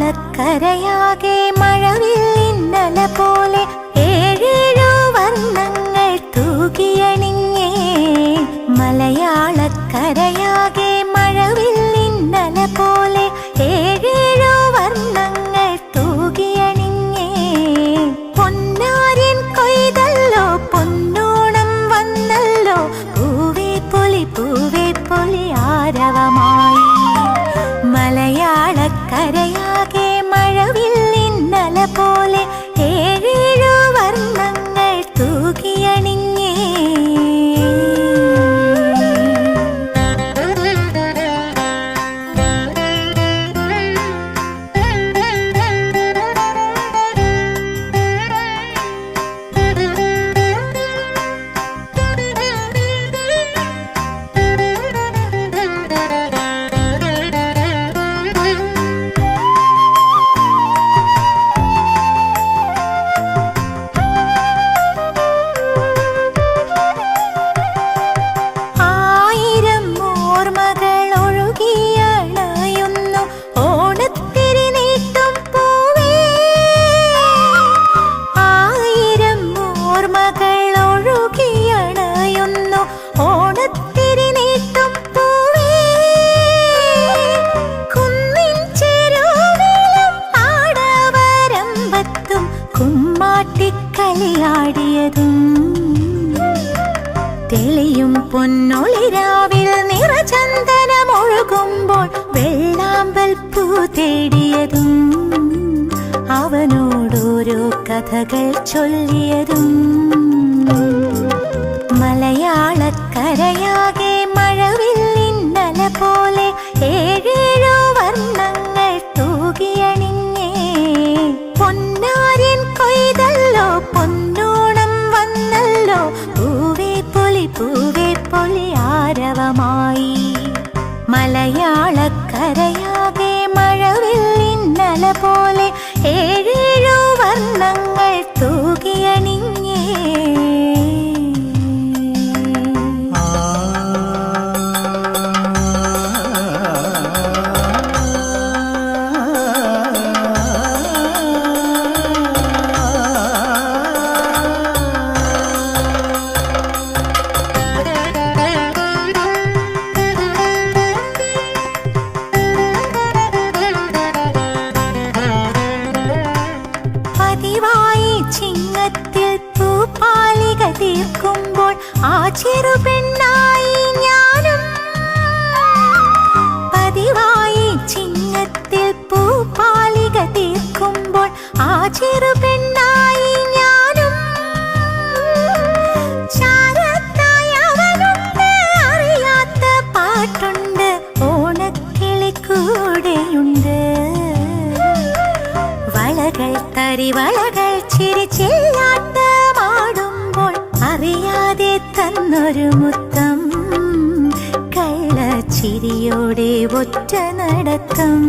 മലയാളക്കരയാകെ മഴവില്ലിന്നല പോലെ ഏഴേഴു വർണ്ണങ്ങൾ തൂകിയണിഞ്ഞേ. മലയാളക്കരയാകെ മഴവില്ലിന്നല പോലെ ഏഴേഴു വർണ്ണങ്ങൾ തൂകിയണിഞ്ഞേ. പൊന്നാര്യൻ കൊയ്തല്ലോ പൊന്നോണം വന്നല്ലോ, പൂവേ പൊലി ആരവമായി. മലയാളക്കരയാകെ മഴവില്ലിന്നല പോലെ ഏഴേഴു വർണ്ണങ്ങൾ തൂകിയണിഞ്ഞേ. കളിയാടിയതും തെളിയും പൊന്നൊളിരാവിൽ നിറചന്ദനമൊഴുകുമ്പോൾ വെള്ളാമ്പൽ പൂ തേടിയതും അവനോടോരോ കഥകൾ ചൊല്ലിയതും. മലയാളക്കരയാകെ മഴവില്ലിന്നല പോലെ ഏഴേഴു വർണ്ണങ്ങൾ തൂകിയണിഞ്ഞേ. പൊന്നാര്യൻ കൊയ്തല്ലോ പൊന്നോണം വന്നല്ലോ, പൂവേ പൊലി ആരവമായി. മലയാളക്കരയാകെ മഴവില്ലിന്നല പോലെ ഏഴേഴു വർണ്ണങ്ങൾ തൂകിയണിഞ്ഞേ. പതിവായി ചിങ്ങത്തിൽ പൂപ്പാലിക തീർക്കുമ്പോൾ ആ ചെറുപെണ്ണായി ഞാനും. പതിവായി ചിങ്ങത്തിൽ പൂപ്പാലിക തീർക്കുമ്പോൾ ആ ചെറുപെണ്ണായി ഞാനും. ചാരത്തായി അവനുണ്ട്, അറിയാത്ത പാട്ടുണ്ട്, ഓണക്കിളി കൂടെയുണ്ട്. വളകൾ തരിവളകൾ ചിരിച്ചില്ലാട്ടമാടുമ്പോൾ അറിയാതെ തന്നൊരു മുത്തം, കള്ളച്ചിരിയോടെ ഒറ്റ നടത്തം.